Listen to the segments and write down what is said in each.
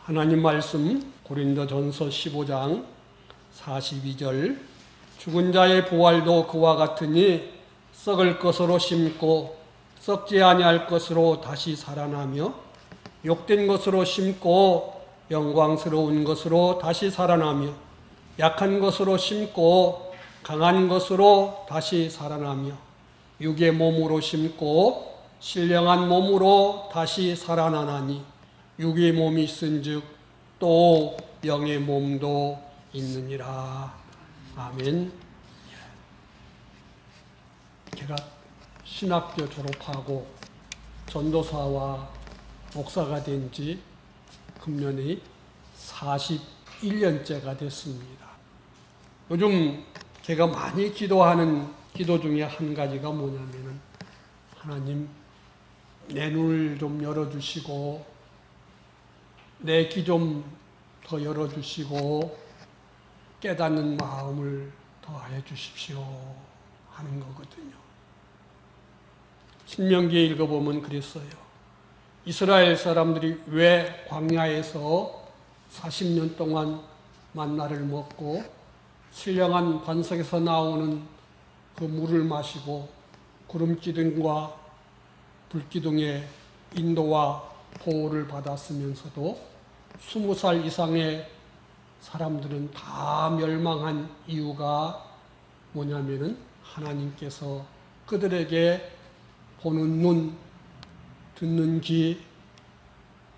하나님 말씀 고린도전서 15장 42절 죽은 자의 부활도 그와 같으니 썩을 것으로 심고 썩지 아니할 것으로 다시 살아나며 욕된 것으로 심고 영광스러운 것으로 다시 살아나며 약한 것으로 심고 강한 것으로 다시 살아나며 육의 몸으로 심고 신령한 몸으로 다시 살아나나니 육의 몸이 있은즉 또 영의 몸도 있느니라. 아멘. 제가 신학교 졸업하고 전도사와 목사가 된 지 금년이 41년째가 됐습니다. 요즘 제가 많이 기도하는 기도 중에 한 가지가 뭐냐면은 하나님 내 눈을 좀 열어주시고 내 귀 좀 더 열어주시고 깨닫는 마음을 더하여 주십시오 하는 거거든요. 신명기에 읽어보면 그랬어요. 이스라엘 사람들이 왜 광야에서 40년 동안 만나를 먹고 신령한 반석에서 나오는 그 물을 마시고 구름기둥과 불기둥의 인도와 보호를 받았으면서도 20살 이상의 사람들은 다 멸망한 이유가 뭐냐면은 하나님께서 그들에게 보는 눈, 듣는 귀,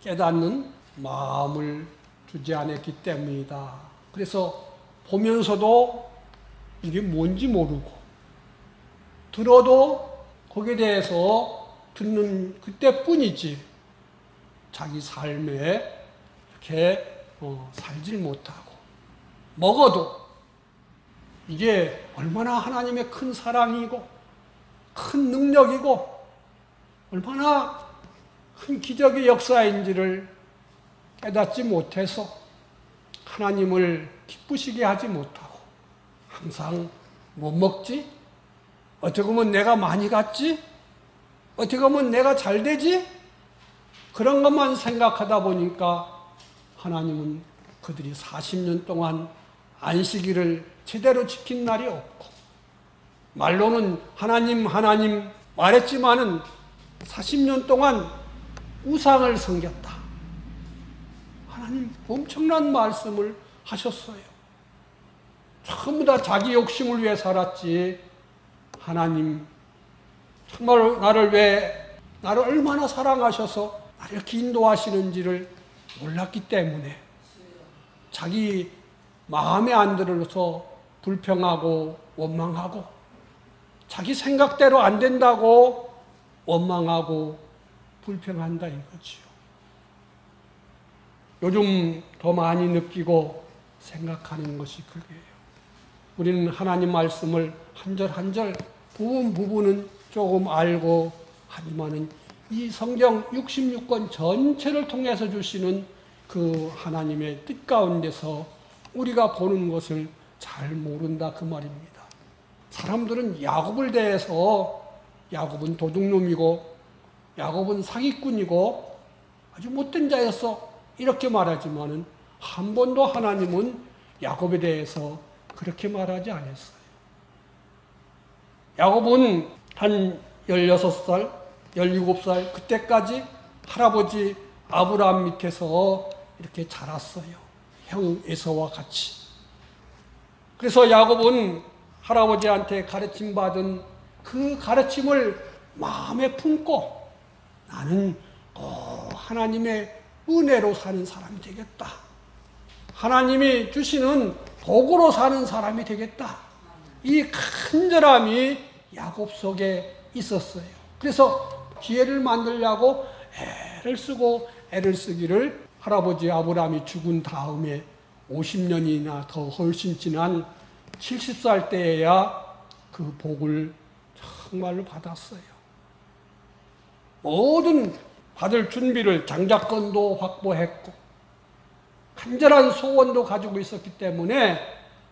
깨닫는 마음을 주지 않았기 때문이다. 그래서 보면서도 이게 뭔지 모르고 들어도 거기에 대해서 듣는 그때뿐이지 자기 삶에 이렇게 살질 못하고 먹어도 이게 얼마나 하나님의 큰 사랑이고 큰 능력이고 얼마나 큰 기적의 역사인지를 깨닫지 못해서 하나님을 기쁘시게 하지 못하고 항상 못 먹지? 어떻게 보면 내가 많이 갔지? 어떻게 보면 내가 잘 되지? 그런 것만 생각하다 보니까 하나님은 그들이 40년 동안 안식일을 제대로 지킨 날이 없고 말로는 하나님 말했지만은 40년 동안 우상을 섬겼다. 하나님 엄청난 말씀을 하셨어요. 전부 다 자기 욕심을 위해 살았지 하나님 정말 나를 얼마나 사랑하셔서 나를 이렇게 인도하시는지를 몰랐기 때문에 자기 마음에 안 들어서 불평하고 원망하고 자기 생각대로 안 된다고 원망하고 불평한다 이거지요. 요즘 더 많이 느끼고 생각하는 것이 그게요. 우리는 하나님 말씀을 한 절 한 절 부분은 조금 알고 하지만은 이 성경 66권 전체를 통해서 주시는 그 하나님의 뜻 가운데서 우리가 보는 것을 잘 모른다 그 말입니다. 사람들은 야곱을 대해서 야곱은 도둑놈이고 야곱은 사기꾼이고 아주 못된 자였어 이렇게 말하지만은 한 번도 하나님은 야곱에 대해서 그렇게 말하지 않았어요. 야곱은 한 16살 17살 그때까지 할아버지 아브라함 밑에서 이렇게 자랐어요. 형 에서와 같이. 그래서 야곱은 할아버지한테 가르침받은 그 가르침을 마음에 품고 나는 하나님의 은혜로 사는 사람이 되겠다. 하나님이 주시는 복으로 사는 사람이 되겠다. 이 간절함이 야곱 속에 있었어요. 그래서 기회를 만들려고 애를 쓰고 애를 쓰기를 할아버지 아브라함이 죽은 다음에 50년이나 더 훨씬 지난 70살 때에야 그 복을 정말로 받았어요. 모든 받을 준비를 장자권도 확보했고 간절한 소원도 가지고 있었기 때문에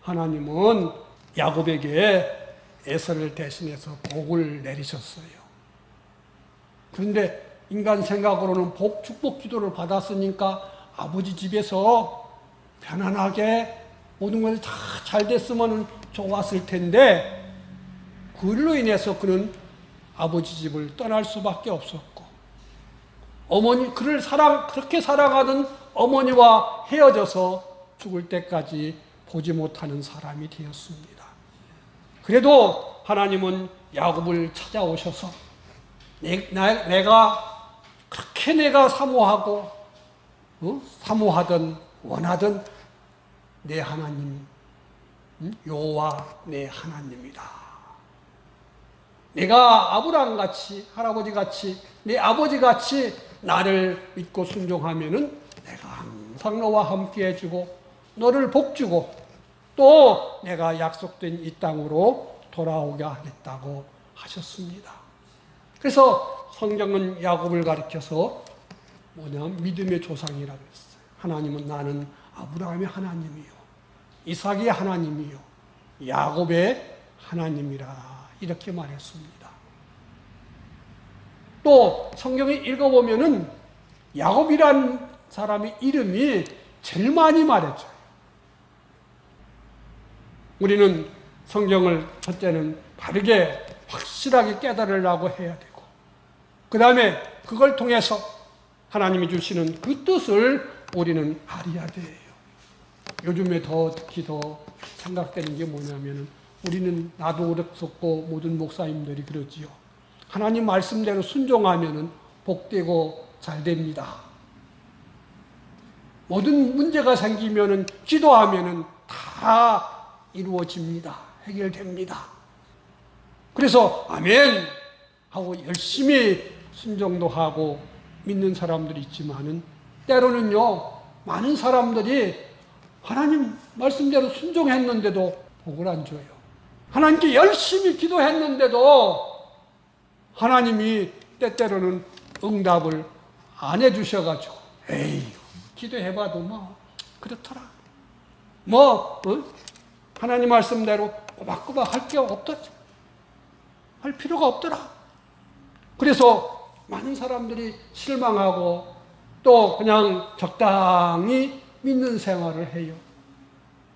하나님은 야곱에게 에서를 대신해서 복을 내리셨어요. 그런데 인간 생각으로는 축복 기도를 받았으니까 아버지 집에서 편안하게 모든 것이 다 잘 됐으면 좋았을 텐데 그로 인해서 그는 아버지 집을 떠날 수밖에 없었고 그를 그렇게 사랑하던 어머니와 헤어져서 죽을 때까지 보지 못하는 사람이 되었습니다. 그래도 하나님은 야곱을 찾아오셔서 내가 사모하고 사모하던 원하던 내 하나님 여호와 내 하나님이다. 내가 아브라함같이 할아버지같이 내 아버지같이 나를 믿고 순종하면은 내가 항상 너와 함께 해주고 너를 복주고 또 내가 약속된 이 땅으로 돌아오게 하겠다고 하셨습니다. 그래서 성경은 야곱을 가리켜서 믿음의 조상이라고 했어요. 하나님은 나는 아브라함의 하나님이요 이삭의 하나님이요 야곱의 하나님이라 이렇게 말했습니다. 또 성경에 읽어보면은 야곱이란 사람의 이름이 제일 많이 말해줘요. 우리는 성경을 첫째는 바르게 확실하게 깨달으려고 해야 되고 그 다음에 그걸 통해서 하나님이 주시는 그 뜻을 우리는 알아야 돼요. 요즘에 특히 더 생각되는 게 뭐냐면은 우리는 나도 그렇고 모든 목사님들이 그러지요. 하나님 말씀대로 순종하면은 복되고 잘 됩니다. 모든 문제가 생기면은 기도하면은 다 이루어집니다. 해결됩니다. 그래서 아멘 하고 열심히 순종도 하고 믿는 사람들이 있지만은 때로는요 많은 사람들이 하나님 말씀대로 순종했는데도 복을 안 줘요. 하나님께 열심히 기도했는데도 하나님이 때때로는 응답을 안 해주셔가지고 에이 기도해봐도 뭐 그렇더라. 하나님 말씀대로 꼬박꼬박 할 게 없더라. 할 필요가 없더라. 그래서 많은 사람들이 실망하고 또 그냥 적당히 믿는 생활을 해요.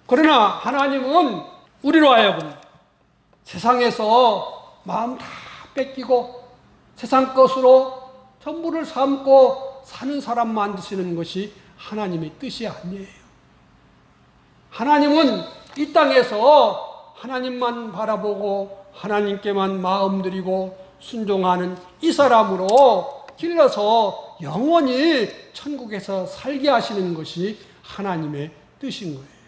그러나 하나님은 우리로 하여금 세상에서 마음 다 뺏기고 세상 것으로 전부를 삼고 사는 사람 만드시는 것이 하나님의 뜻이 아니에요. 하나님은 이 땅에서 하나님만 바라보고 하나님께만 마음 들이고 순종하는 이 사람으로 길러서 영원히 천국에서 살게 하시는 것이 하나님의 뜻인 거예요.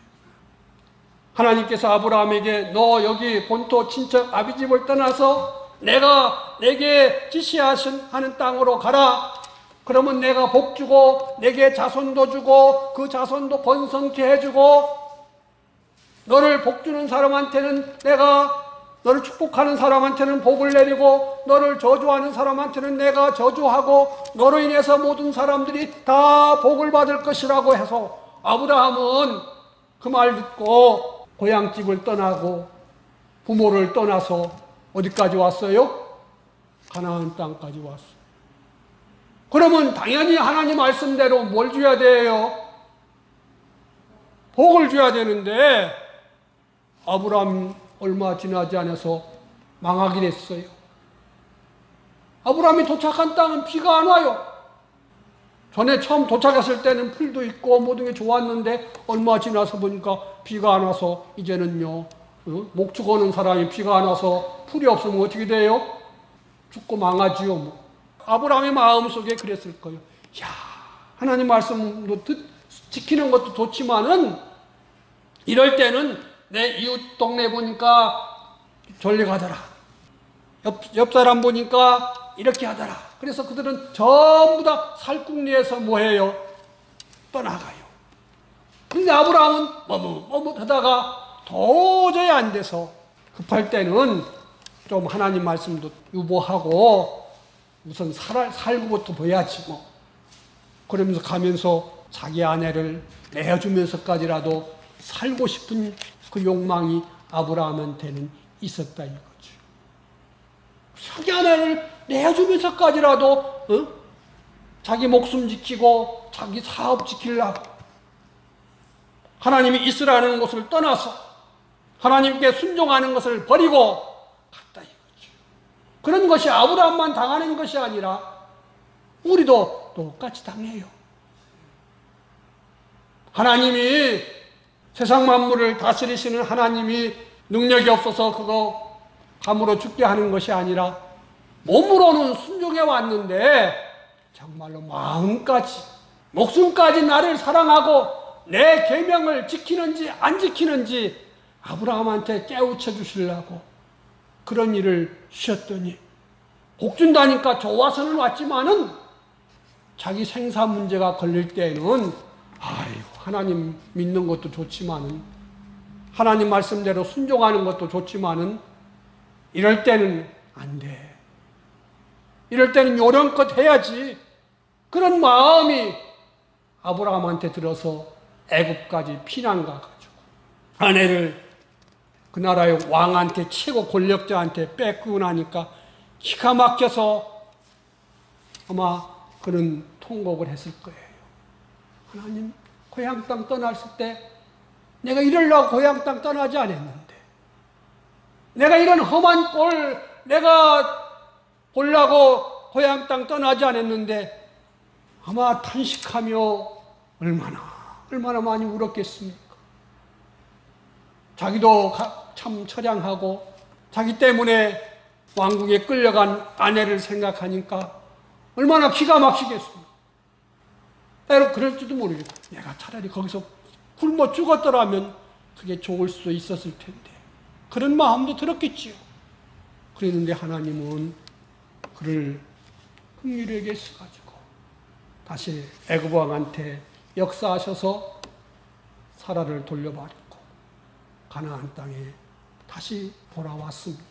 하나님께서 아브라함에게 너 여기 본토 친척 아비 집을 떠나서 내가 내게 지시하는 땅으로 가라. 그러면 내가 복 주고 내게 자손도 주고 그 자손도 번성케 해주고 너를 복 주는 사람한테는 내가 너를 축복하는 사람한테는 복을 내리고 너를 저주하는 사람한테는 내가 저주하고 너로 인해서 모든 사람들이 다 복을 받을 것이라고 해서 아브라함은 그 말 듣고 고향집을 떠나고 부모를 떠나서 어디까지 왔어요? 가나안 땅까지 왔어요. 그러면 당연히 하나님 말씀대로 뭘 줘야 돼요? 복을 줘야 되는데 아브라함 얼마 지나지 않아서 망하게 됐어요. 아브라함이 도착한 땅은 비가 안 와요. 전에 처음 도착했을 때는 풀도 있고 모든 게 좋았는데 얼마 지나서 보니까 비가 안 와서 이제는요 목축 오는 사람이 비가 안 와서 풀이 없으면 어떻게 돼요? 죽고 망하지요. 아브라함의 마음속에 그랬을 거예요. 야, 하나님 말씀도 지키는 것도 좋지만은 이럴 때는 내 이웃 동네 보니까 저리 가더라. 옆 사람 보니까 이렇게 하더라. 그래서 그들은 전부 다 살궁리에서 뭐해요? 떠나가요. 근데 아브라함은 머뭇하다가 도저히 안 돼서 급할 때는 좀 하나님 말씀도 유보하고 우선 살고부터 봐야지 뭐. 그러면서 가면서 자기 아내를 내어주면서까지라도 살고 싶은 그 욕망이 아브라함한테는 있었다 이거죠. 자기 아내를 내어주면서까지라도 자기 목숨 지키고 자기 사업 지키려고 하나님이 있으라는 곳을 떠나서 하나님께 순종하는 것을 버리고 갔다 이거죠. 그런 것이 아브라함만 당하는 것이 아니라 우리도 똑같이 당해요. 하나님이 세상 만물을 다스리시는 하나님이 능력이 없어서 그거 감으로 죽게 하는 것이 아니라 몸으로는 순종해 왔는데 정말로 마음까지 목숨까지 나를 사랑하고 내 계명을 지키는지 안 지키는지 아브라함한테 깨우쳐 주시려고 그런 일을 주셨더니 복 준다니까 좋아서는 왔지만은 자기 생사 문제가 걸릴 때는 아이고 하나님 믿는 것도 좋지만은 하나님 말씀대로 순종하는 것도 좋지만은 이럴 때는 안 돼. 이럴 때는 요령껏 해야지. 그런 마음이 아브라함한테 들어서 애굽까지 피난 가가지고 아내를 그 나라의 왕한테 최고 권력자한테 뺏고 나니까 기가 막혀서 아마 그런 통곡을 했을 거예요. 하나님 고향 땅 떠났을 때 내가 이러려고 고향 땅 떠나지 않았는데 내가 이런 험한 꼴 내가 보려고 고향 땅 떠나지 않았는데 아마 탄식하며 얼마나 많이 울었겠습니까? 자기도 참 처량하고 자기 때문에 왕국에 끌려간 아내를 생각하니까 얼마나 기가 막히겠습니까? 때로 그럴지도 모르겠다. 내가 차라리 거기서 굶어 죽었더라면 그게 좋을 수도 있었을 텐데 그런 마음도 들었겠지요. 그랬는데 하나님은 그를 긍휼하게 쓰가지고 다시 애굽 왕한테 역사하셔서 사라를 돌려버리고 가나안 땅에 다시 돌아왔습니다.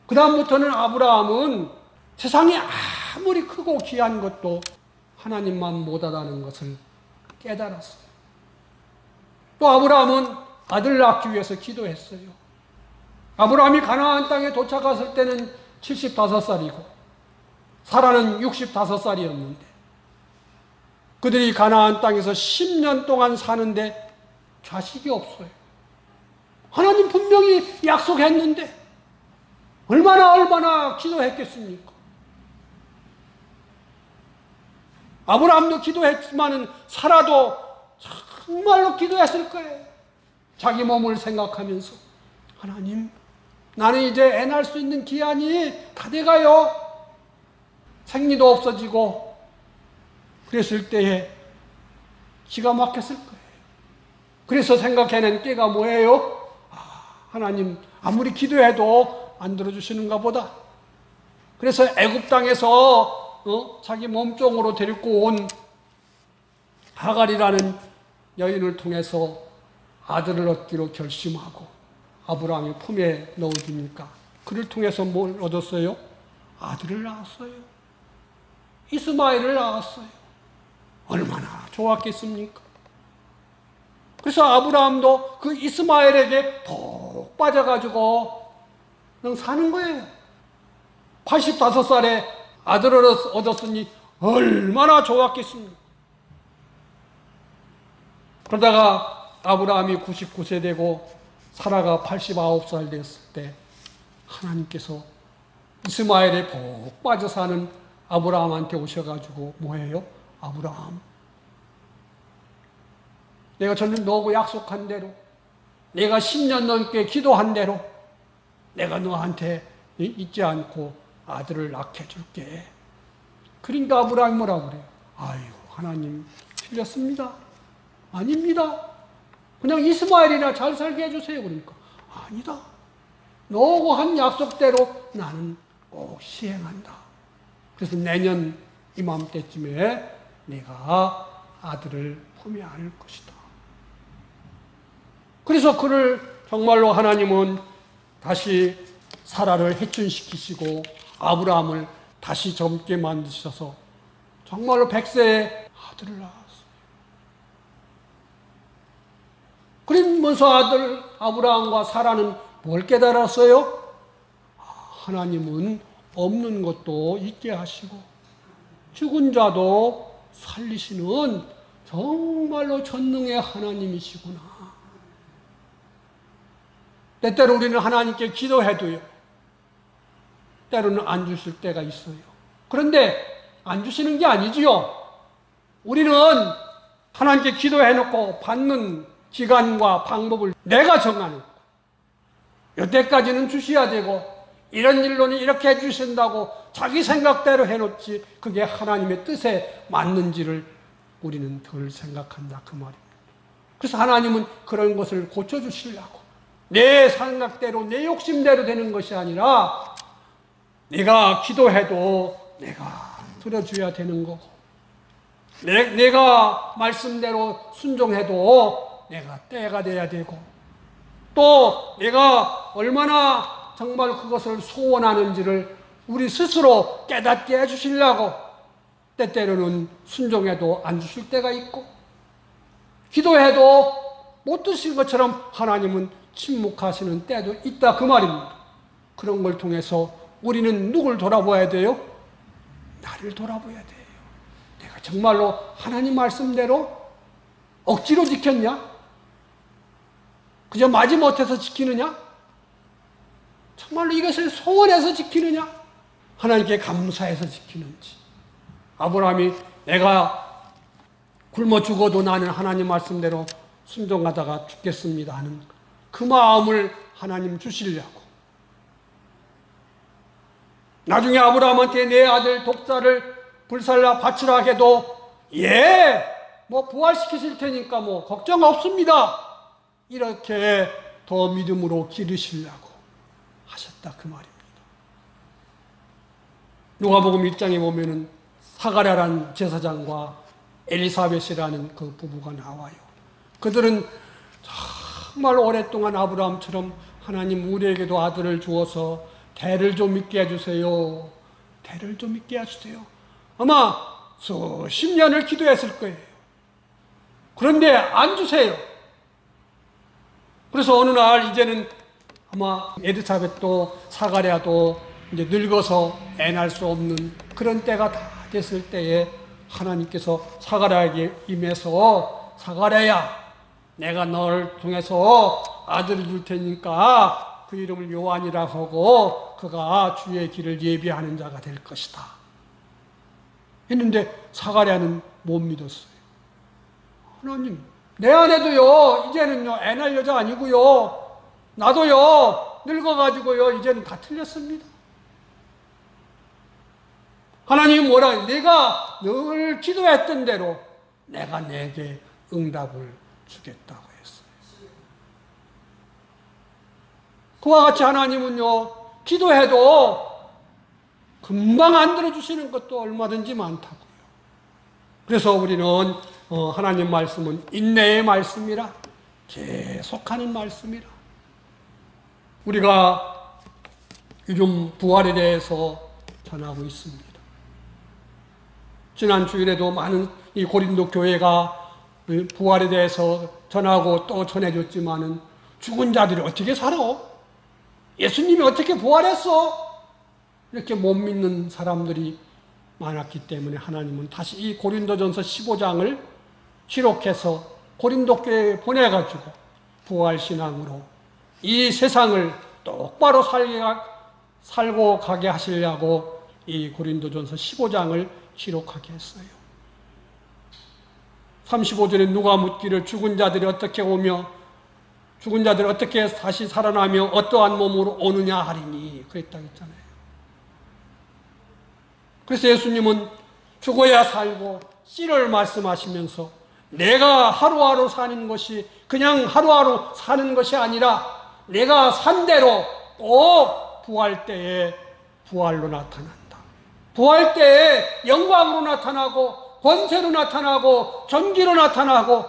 그 다음부터는 아브라함은 세상이 아무리 크고 귀한 것도 하나님만 못하다는 것을 깨달았어요. 또 아브라함은 아들 낳기 위해서 기도했어요. 아브라함이 가나안 땅에 도착했을 때는 75살이고 사라는 65살이었는데 그들이 가나안 땅에서 10년 동안 사는데 자식이 없어요. 하나님 분명히 약속했는데 얼마나 기도했겠습니까? 아브라함도 기도했지만 사라도 정말로 기도했을 거예요. 자기 몸을 생각하면서 하나님 나는 이제 애 낳을 수 있는 기한이 다 돼가요. 생리도 없어지고 그랬을 때에 기가 막혔을 거예요. 그래서 생각해낸 때가 뭐예요? 하나님 아무리 기도해도 안 들어주시는가 보다. 그래서 애굽 땅에서 자기 몸종으로 데리고 온 하갈이라는 여인을 통해서 아들을 얻기로 결심하고 아브라함의 품에 넣어주니까 그를 통해서 뭘 얻었어요? 아들을 낳았어요. 이스마엘을 낳았어요. 얼마나 좋았겠습니까? 그래서 아브라함도 그 이스마엘에게 푹 빠져가지고 그냥 사는 거예요. 85살에 아들을 얻었으니 얼마나 좋았겠습니까? 그러다가 아브라함이 99세 되고 사라가 89살 됐을 때 하나님께서 이스마엘에 푹 빠져 사는 아브라함한테 오셔가지고 뭐예요? 아브라함, 내가 전에 너하고 약속한 대로 내가 10년 넘게 기도한 대로 내가 너한테 잊지 않고 아들을 낳게 줄게. 그러니까 아브라함이 뭐라고 그래요? 아이고 하나님 틀렸습니다. 아닙니다. 그냥 이스마엘이나 잘 살게 해주세요. 그러니까 아니다. 너하고 한 약속대로 나는 꼭 시행한다. 그래서 내년 이맘때쯤에 내가 아들을 품에 안을 것이다. 그래서 그를 정말로 하나님은 다시 사라를 해춘시키시고 아브라함을 다시 젊게 만드셔서 정말로 100세에 아들을 낳았어요. 그러면서 아들 아브라함과 사라는 뭘 깨달았어요? 하나님은 없는 것도 있게 하시고 죽은 자도 살리시는 정말로 전능의 하나님이시구나. 때때로 우리는 하나님께 기도해도요, 때로는 안 주실 때가 있어요. 그런데 안 주시는 게 아니지요. 우리는 하나님께 기도해놓고 받는 기간과 방법을 내가 정하는, 여태까지는 주셔야 되고 이런 일로는 이렇게 해주신다고 자기 생각대로 해놓지 그게 하나님의 뜻에 맞는지를 우리는 덜 생각한다 그 말입니다. 그래서 하나님은 그런 것을 고쳐주시려고 내 생각대로 내 욕심대로 되는 것이 아니라 내가 기도해도 내가 들어줘야 되는 거고, 내가 말씀대로 순종해도 내가 때가 돼야 되고, 또 내가 얼마나 정말 그것을 소원하는지를 우리 스스로 깨닫게 해주시려고 때때로는 순종해도 안 주실 때가 있고, 기도해도 못 드실 것처럼 하나님은 침묵하시는 때도 있다 그 말입니다. 그런 걸 통해서 우리는 누굴 돌아봐야 돼요? 나를 돌아봐야 돼요. 내가 정말로 하나님 말씀대로 억지로 지켰냐? 그저 마지못해서 지키느냐? 정말로 이것을 소원해서 지키느냐? 하나님께 감사해서 지키는지. 아브라함이 내가 굶어 죽어도 나는 하나님 말씀대로 순종하다가 죽겠습니다 하는 그 마음을 하나님 주시려고. 나중에 아브라함한테 내 아들 독사를 불살라 바치라 해도 예, 뭐 부활시키실 테니까 뭐 걱정 없습니다. 이렇게 더 믿음으로 기르시려고 하셨다 그 말입니다. 누가복음 1장에 보면은 사가랴란 제사장과 엘리사벳이라는 그 부부가 나와요. 그들은 정말 오랫동안 아브라함처럼 하나님 우리에게도 아들을 주어서 대를 좀 있게 해주세요. 대를 좀 있게 해주세요. 아마 수십 년을 기도했을 거예요. 그런데 안 주세요. 그래서 어느 날 이제는 아마 엘리사벳도 사가랴도 이제 늙어서 애 낳을 수 없는 그런 때가 다 됐을 때에 하나님께서 사가랴에게 임해서 사가랴야, 내가 너를 통해서 아들을 줄 테니까 그 이름을 요한이라 하고 그가 주의 길을 예비하는 자가 될 것이다 했는데 사가랴는 못 믿었어요. 하나님, 내 아내도요 이제는요 애 낳을 여자 아니고요, 나도요 늙어가지고요 이제는 다 틀렸습니다. 하나님이 뭐라, 내가 늘 기도했던 대로 내가 내게 응답을 주겠다고 했어요. 그와 같이 하나님은요 기도해도 금방 안 들어주시는 것도 얼마든지 많다고요. 그래서 우리는 하나님 말씀은 인내의 말씀이라, 계속하는 말씀이라. 우리가 요즘 부활에 대해서 전하고 있습니다. 지난 주일에도 많은 이 고린도 교회가 부활에 대해서 전하고 또 전해줬지만은 죽은 자들이 어떻게 살아? 예수님이 어떻게 부활했어? 이렇게 못 믿는 사람들이 많았기 때문에 하나님은 다시 이 고린도전서 15장을 기록해서 고린도 교회에 보내가지고 부활신앙으로 이 세상을 똑바로 살고 가게 하시려고 이 고린도전서 15장을 기록하게 했어요. 35절에 누가 묻기를 죽은 자들이 어떻게 오며 죽은 자들이 어떻게 다시 살아나며 어떠한 몸으로 오느냐 하리니 그랬다고 했잖아요. 그래서 예수님은 죽어야 살고 씨를 말씀하시면서 내가 하루하루 사는 것이 그냥 하루하루 사는 것이 아니라 내가 산 대로 꼭 부활 때에 부활로 나타난다. 부활 때에 영광으로 나타나고 권세로 나타나고 전기로 나타나고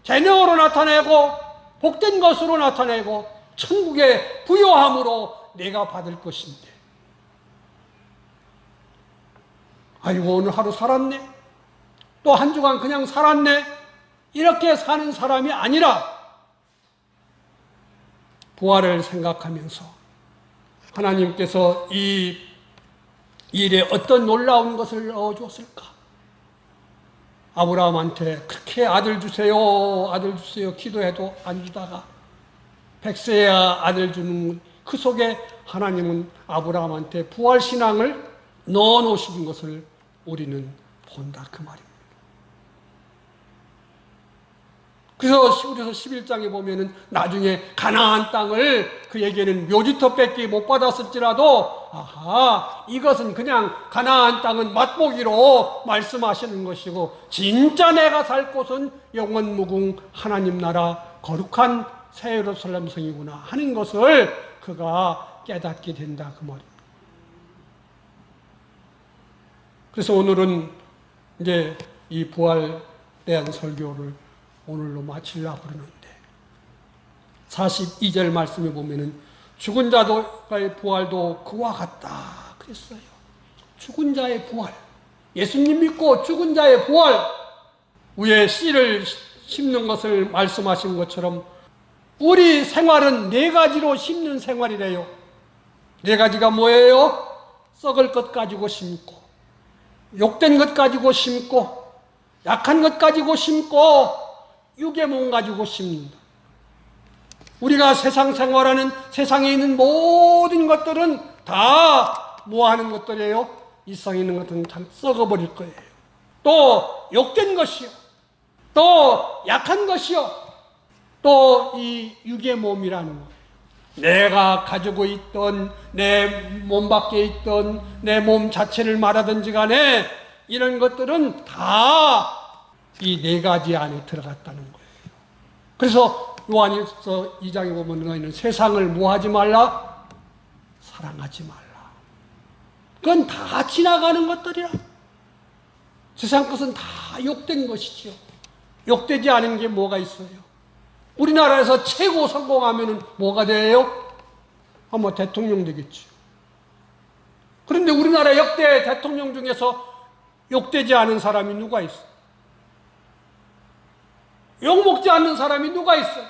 재능으로 나타내고 복된 것으로 나타내고 천국의 부요함으로 내가 받을 것인데, 아이고 오늘 하루 살았네, 또 한 주간 그냥 살았네, 이렇게 사는 사람이 아니라 부활을 생각하면서 하나님께서 이 일에 어떤 놀라운 것을 넣어주었을까, 아브라함한테 그렇게 아들 주세요, 아들 주세요 기도해도 안 주다가 100세에 아들 주는 그 속에 하나님은 아브라함한테 부활신앙을 넣어놓으신 것을 우리는 본다 그 말입니다. 그래서 히브리서 11장에 보면은 나중에 가나안 땅을 그에게는 묘지터밖에 못 받았을지라도 아하 이것은 그냥 가나안 땅은 맛보기로 말씀하시는 것이고 진짜 내가 살 곳은 영원무궁 하나님 나라 거룩한 새 예루살렘 성이구나 하는 것을 그가 깨닫게 된다 그 말입니다. 그래서 오늘은 이제 이 부활에 대한 설교를 오늘로 마치려고 그러는데 42절 말씀에 보면은 죽은 자의 부활도 그와 같다 그랬어요. 죽은 자의 부활, 예수님 믿고 죽은 자의 부활, 위에 씨를 심는 것을 말씀하신 것처럼 우리 생활은 네 가지로 심는 생활이래요. 네 가지가 뭐예요? 썩을 것 가지고 심고, 욕된 것 가지고 심고, 약한 것 가지고 심고, 육의 몸 가지고 심는다. 우리가 세상 생활하는 세상에 있는 모든 것들은 다 뭐하는 것들이에요? 이 세상에 있는 것들은 다 썩어버릴 거예요. 또 욕된 것이요, 또 약한 것이요, 또 이 육의 몸이라는 거예요. 내가 가지고 있던 내 몸 밖에 있던 내 몸 자체를 말하든지 간에 이런 것들은 다 이 네 가지 안에 들어갔다는 거예요. 그래서 요한일서 2장에 보면 너희는 세상을 뭐하지 말라? 사랑하지 말라. 그건 다 지나가는 것들이라. 세상 것은 다 욕된 것이지요. 욕되지 않은 게 뭐가 있어요? 우리나라에서 최고 성공하면 뭐가 돼요? 아마 대통령 되겠죠. 그런데 우리나라 역대 대통령 중에서 욕되지 않은 사람이 누가 있어요? 욕먹지 않는 사람이 누가 있어요?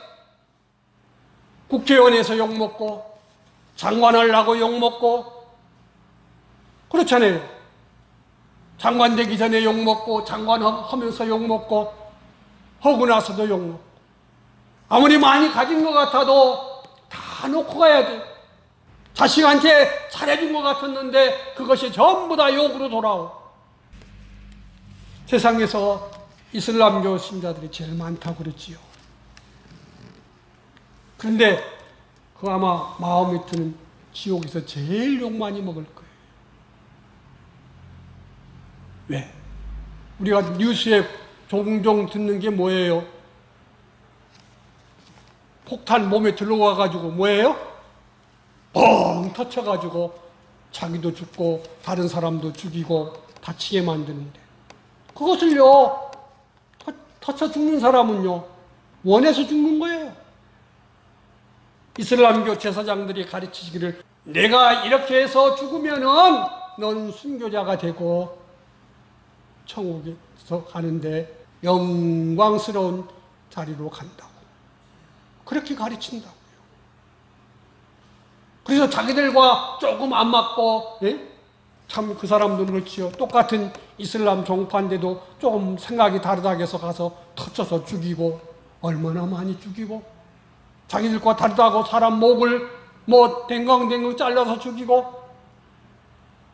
국회의원에서 욕먹고, 장관을 하고 욕먹고, 그렇잖아요. 장관 되기 전에 욕먹고, 장관 하면서 욕먹고, 하고 나서도 욕먹고. 아무리 많이 가진 것 같아도 다 놓고 가야 돼. 자식한테 잘해준 것 같았는데 그것이 전부 다 욕으로 돌아오고. 세상에서 이슬람교 신자들이 제일 많다고 그랬지요. 그런데 그 아마 마음이 드는 지옥에서 제일 욕 많이 먹을 거예요. 왜? 우리가 뉴스에 종종 듣는 게 뭐예요? 폭탄 몸에 들어와가지고 뭐예요? 뻥 터쳐가지고 자기도 죽고 다른 사람도 죽이고 다치게 만드는데 그것을요 터쳐 죽는 사람은요 원해서 죽는 거예요. 이슬람교 제사장들이 가르치기를 내가 이렇게 해서 죽으면은 넌 순교자가 되고 천국에서 가는데 영광스러운 자리로 간다고 그렇게 가르친다고요. 그래서 자기들과 조금 안 맞고 참 그 사람들은 그렇지요. 똑같은 이슬람 종파인데도 조금 생각이 다르다고 해서 가서 터쳐서 죽이고 얼마나 많이 죽이고 자기들과 다르다고 사람 목을 뭐 댕강댕강 잘라서 죽이고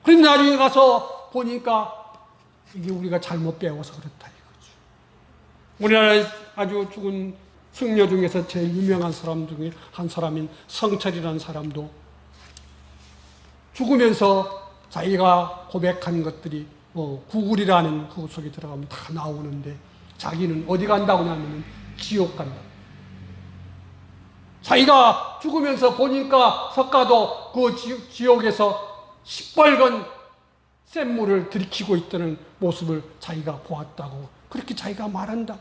그런데 나중에 가서 보니까 이게 우리가 잘못 배워서 그렇다 이거죠. 우리나라에 아주 죽은 승려 중에서 제일 유명한 사람 중에 한 사람인 성철이라는 사람도 죽으면서 자기가 고백한 것들이 뭐 구글이라는 그 속에 들어가면 다 나오는데 자기는 어디 간다고 하면 지옥 간다. 자기가 죽으면서 보니까 석가도 그 지옥에서 시뻘건 샘물을 들이키고 있다는 모습을 자기가 보았다고 그렇게 자기가 말한다.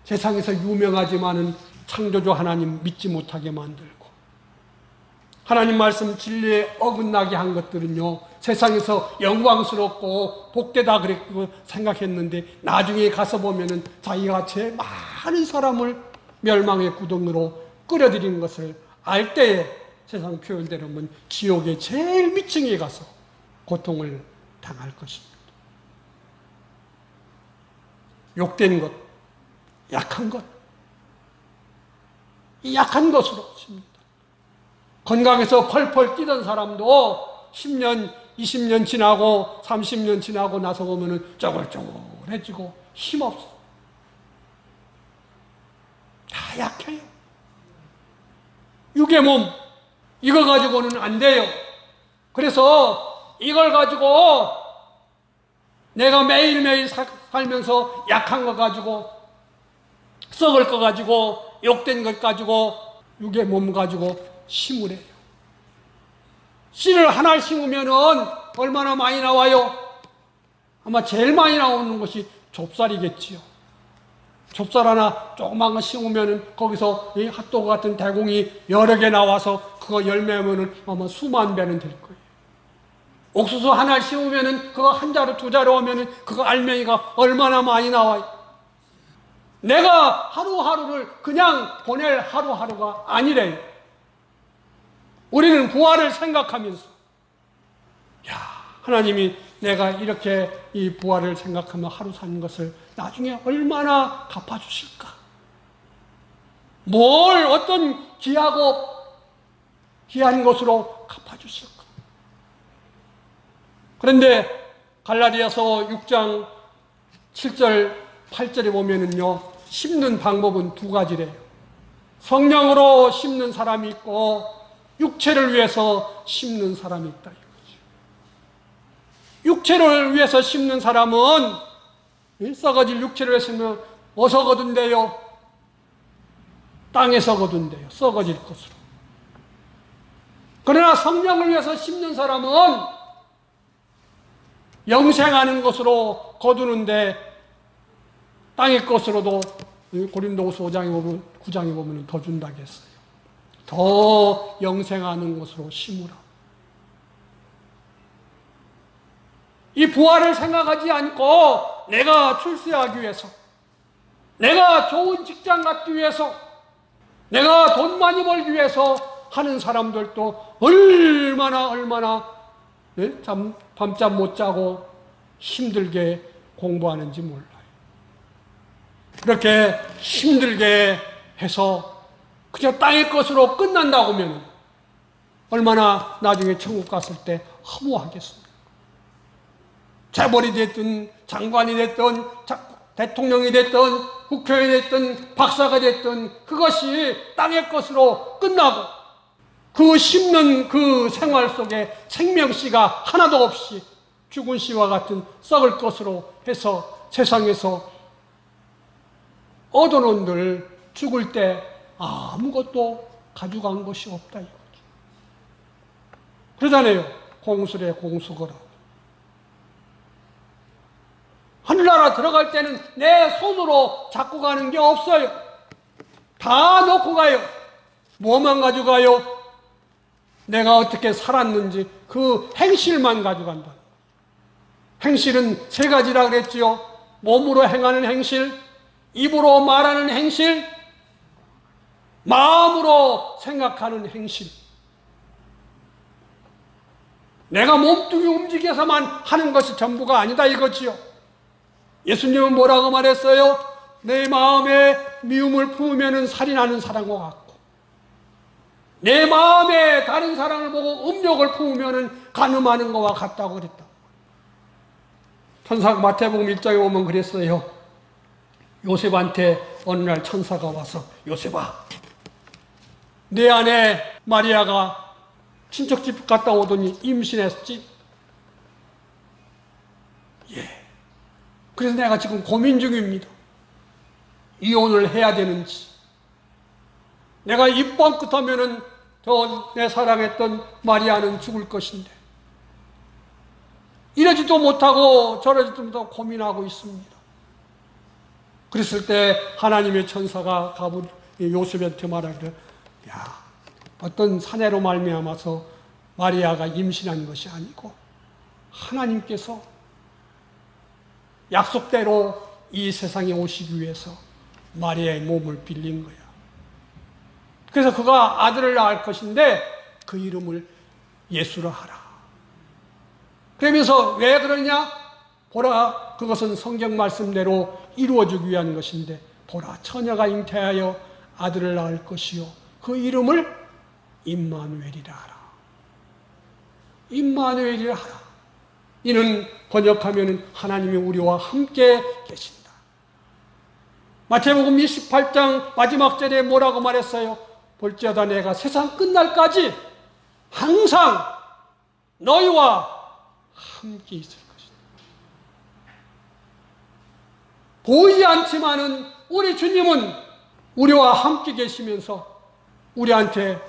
세상에서 유명하지만은 창조주 하나님 믿지 못하게 만들고 하나님 말씀 진리에 어긋나게 한 것들은요 세상에서 영광스럽고 복되다 그랬고 생각했는데 나중에 가서 보면은 자기가 제일 많은 사람을 멸망의 구덩이로 끌어들이는 것을 알 때에 세상 표현대로 하면 지옥의 제일 밑층에 가서 고통을 당할 것입니다. 욕된 것, 약한 것, 이 약한 것으로 칩니다. 건강해서 펄펄 뛰던 사람도 10년, 20년 지나고 30년 지나고 나서 보면은 쪼글쪼글해지고 힘없어. 다 약해요. 육의 몸, 이거 가지고는 안 돼요. 그래서 이걸 가지고 내가 매일매일 살면서 약한 거 가지고, 썩을 거 가지고, 욕된 것 가지고, 육의 몸 가지고 심으래요. 씨를 하나 심으면은 얼마나 많이 나와요? 아마 제일 많이 나오는 것이 좁쌀이겠지요. 좁쌀 하나 조그만 거 심으면은 거기서 이 핫도그 같은 대공이 여러 개 나와서 그거 열매면은 아마 수만 배는 될 거예요. 옥수수 하나 심으면은 그거 한 자루 두 자루 오면은 그거 알맹이가 얼마나 많이 나와요. 내가 하루하루를 그냥 보낼 하루하루가 아니래요. 우리는 부활을 생각하면서, 야, 하나님이 내가 이렇게 이 부활을 생각하며 하루 사는 것을 나중에 얼마나 갚아주실까? 뭘 어떤 귀하고 귀한 것으로 갚아주실까? 그런데 갈라디아서 6장 7절 8절에 보면은요, 심는 방법은 두 가지래요. 성령으로 심는 사람이 있고 육체를 위해서 심는 사람이 있다 이거죠. 육체를 위해서 심는 사람은 썩어질 육체를 위해서 심으면 어디서 거둔대요? 땅에서 거둔대요. 썩어질 것으로. 그러나 성령을 위해서 심는 사람은 영생하는 것으로 거두는데, 땅의 것으로도 고린도후서 9장에 보면 더 준다고 했어요. 더 영생하는 것으로 심으라. 이 부활을 생각하지 않고 내가 출세하기 위해서, 내가 좋은 직장 갖기 위해서, 내가 돈 많이 벌기 위해서 하는 사람들도 얼마나 밤잠 못 자고 힘들게 공부하는지 몰라요. 그렇게 힘들게 해서 그저 땅의 것으로 끝난다고 하면 얼마나 나중에 천국 갔을 때 허무하겠습니까? 재벌이 됐든 장관이 됐든 대통령이 됐든 국회의원이 됐든 박사가 됐든 그것이 땅의 것으로 끝나고 그 심는 그 생활 속에 생명씨가 하나도 없이 죽은 씨와 같은 썩을 것으로 해서 세상에서 얻어놓은들 죽을 때 아무것도 가져간 것이 없다 이거죠. 그러잖아요. 공술에 공수거라. 하늘나라 들어갈 때는 내 손으로 잡고 가는 게 없어요. 다 놓고 가요. 뭐만 가져가요? 내가 어떻게 살았는지 그 행실만 가져간다. 행실은 세 가지라 그랬지요. 몸으로 행하는 행실, 입으로 말하는 행실, 마음으로 생각하는 행실. 내가 몸뚱이 움직여서만 하는 것이 전부가 아니다 이거지요. 예수님은 뭐라고 말했어요? 내 마음에 미움을 품으면 살인하는 사람과 같고, 내 마음에 다른 사람을 보고 음욕을 품으면 간음하는 것과 같다고 그랬다. 천사 마태복음 1장에 보면 그랬어요. 요셉한테 어느 날 천사가 와서, 요셉아, 내 아내 마리아가 친척집 갔다 오더니 임신했지? 예. 그래서 내가 지금 고민 중입니다. 이혼을 해야 되는지. 내가 입 뻥끗하면은 저 내 사랑했던 마리아는 죽을 것인데 이러지도 못하고 저러지도 못하고 고민하고 있습니다. 그랬을 때 하나님의 천사가 요셉한테 말하기를, 야, 어떤 사내로 말미암아서 마리아가 임신한 것이 아니고 하나님께서 약속대로 이 세상에 오시기 위해서 마리아의 몸을 빌린 거야. 그래서 그가 아들을 낳을 것인데 그 이름을 예수라 하라. 그러면서 왜 그러냐? 보라, 그것은 성경 말씀대로 이루어지기 위한 것인데, 보라, 처녀가 잉태하여 아들을 낳을 것이요 그 이름을 임마누엘이라 하라. 임마누엘이라 하라. 이는 번역하면 하나님이 우리와 함께 계신다. 마태복음 28장 마지막 절에 뭐라고 말했어요? 볼지어다 내가 세상 끝날까지 항상 너희와 함께 있을 것이다. 보이지 않지만은 우리 주님은 우리와 함께 계시면서 우리한테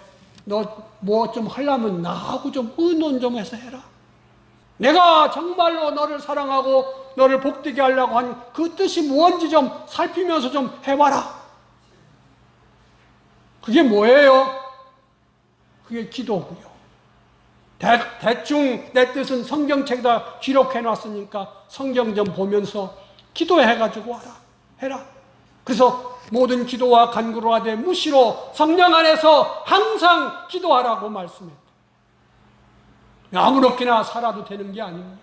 너 뭐 좀 하려면 나하고 좀 의논 좀 해서 해라. 내가 정말로 너를 사랑하고 너를 복되게 하려고 한 그 뜻이 뭔지 좀 살피면서 좀 해봐라. 그게 뭐예요? 그게 기도고요. 대충 내 뜻은 성경책에다 기록해 놨으니까 성경 좀 보면서 기도해가지고 와라. 해라. 그래서 모든 기도와 간구로 하되 무시로 성령 안에서 항상 기도하라고 말씀했다. 아무렇게나 살아도 되는 게 아닙니다.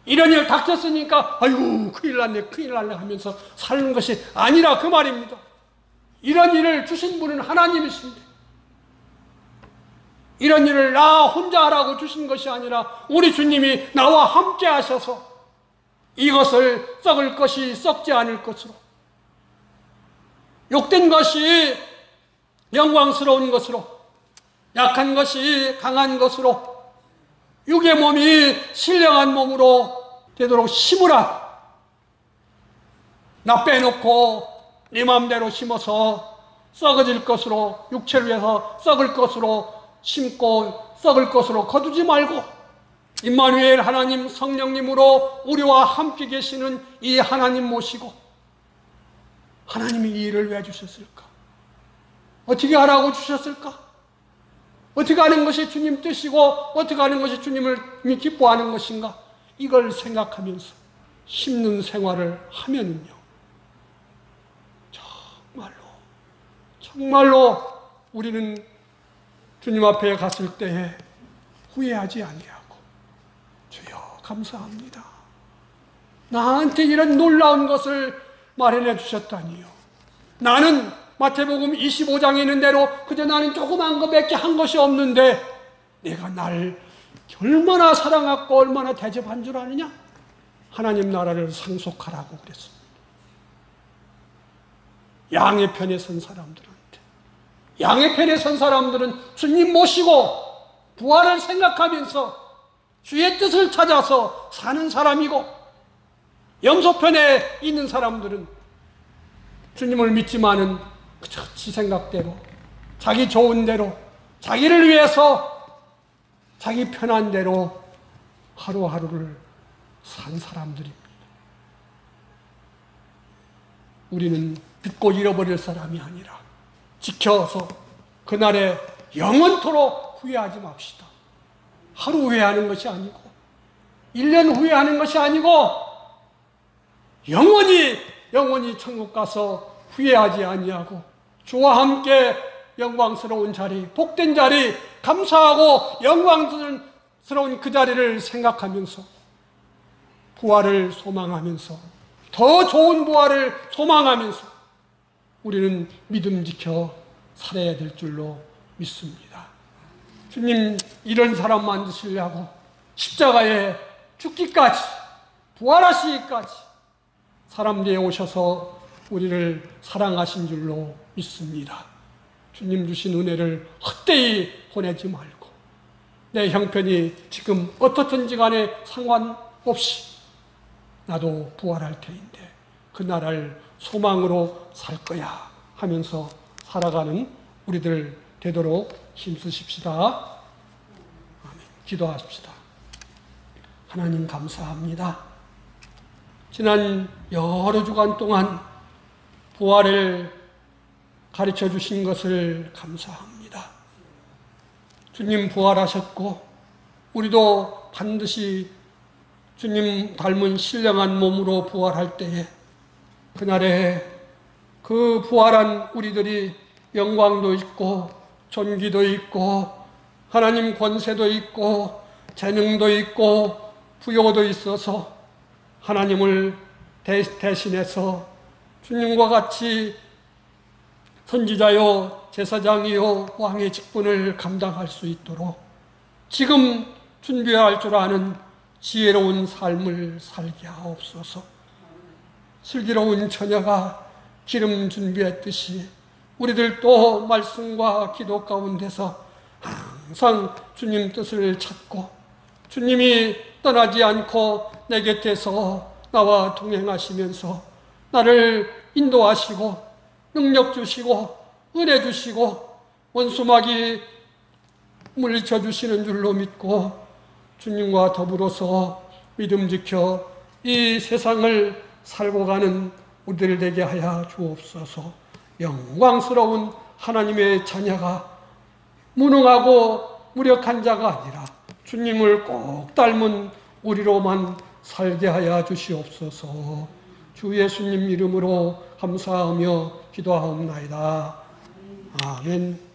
이런 일 닥쳤으니까 아이고 큰일 났네 큰일 났네 하면서 사는 것이 아니라 그 말입니다. 이런 일을 주신 분은 하나님이신데, 이런 일을 나 혼자 하라고 주신 것이 아니라 우리 주님이 나와 함께 하셔서 이것을 썩을 것이 썩지 않을 것으로, 욕된 것이 영광스러운 것으로, 약한 것이 강한 것으로, 육의 몸이 신령한 몸으로 되도록 심으라. 나 빼놓고 네 마음대로 심어서 썩어질 것으로, 육체를 위해서 썩을 것으로 심고 썩을 것으로 거두지 말고, 임마누엘 하나님 성령님으로 우리와 함께 계시는 이 하나님 모시고, 하나님이 이 일을 왜 주셨을까? 어떻게 하라고 주셨을까? 어떻게 하는 것이 주님 뜻이고 어떻게 하는 것이 주님을 기뻐하는 것인가? 이걸 생각하면서 심는 생활을 하면은요, 정말로 우리는 주님 앞에 갔을 때에 후회하지 아니하고, 주여 감사합니다. 나한테 이런 놀라운 것을 마련해 주셨다니요. 나는 마태복음 25장에 있는 대로 그저 나는 조그만 거 몇 개 한 것이 없는데 내가 날 얼마나 사랑하고 얼마나 대접한 줄 아느냐? 하나님 나라를 상속하라고 그랬습니다. 양의 편에 선 사람들한테, 양의 편에 선 사람들은 주님 모시고 부활을 생각하면서 주의 뜻을 찾아서 사는 사람이고, 염소편에 있는 사람들은 주님을 믿지만은 그저 지 생각대로, 자기 좋은 대로, 자기를 위해서 자기 편한 대로 하루하루를 산 사람들입니다. 우리는 듣고 잃어버릴 사람이 아니라 지켜서 그날에 영원토록 후회하지 맙시다. 하루 후회하는 것이 아니고 1년 후회하는 것이 아니고 영원히 천국 가서 후회하지 아니하고 주와 함께 영광스러운 자리, 복된 자리, 감사하고 영광스러운 그 자리를 생각하면서 부활을 소망하면서, 더 좋은 부활을 소망하면서 우리는 믿음 지켜 살아야 될 줄로 믿습니다. 주님, 이런 사람 만드시려고 십자가에 죽기까지, 부활하시기까지 사람 되어 오셔서 우리를 사랑하신 줄로 믿습니다. 주님 주신 은혜를 헛되이 보내지 말고, 내 형편이 지금 어떻든지 간에 상관없이 나도 부활할 테인데 그 나라를 소망으로 살 거야 하면서 살아가는 우리들 되도록 힘쓰십시다. 아멘. 기도하십시다. 하나님 감사합니다. 지난 여러 주간 동안 부활을 가르쳐 주신 것을 감사합니다. 주님 부활하셨고 우리도 반드시 주님 닮은 신령한 몸으로 부활할 때에 그날에 그 부활한 우리들이 영광도 있고 존귀도 있고 하나님 권세도 있고 재능도 있고 부여도 있어서 하나님을 대신해서 주님과 같이 선지자요, 제사장이요, 왕의 직분을 감당할 수 있도록 지금 준비해야 할 줄 아는 지혜로운 삶을 살게 하옵소서. 슬기로운 처녀가 기름 준비했듯이 우리들도 말씀과 기도 가운데서 항상 주님 뜻을 찾고 주님이 떠나지 않고 내 곁에서 나와 동행하시면서 나를 인도하시고 능력 주시고 은혜 주시고 원수마귀 물리쳐 주시는 줄로 믿고 주님과 더불어서 믿음 지켜 이 세상을 살고 가는 우리들 되게 하여 주옵소서. 영광스러운 하나님의 자녀가 무능하고 무력한 자가 아니라 주님을 꼭 닮은 우리로만 살게 하여 주시옵소서. 주 예수님 이름으로 감사하며 기도하옵나이다. 아멘.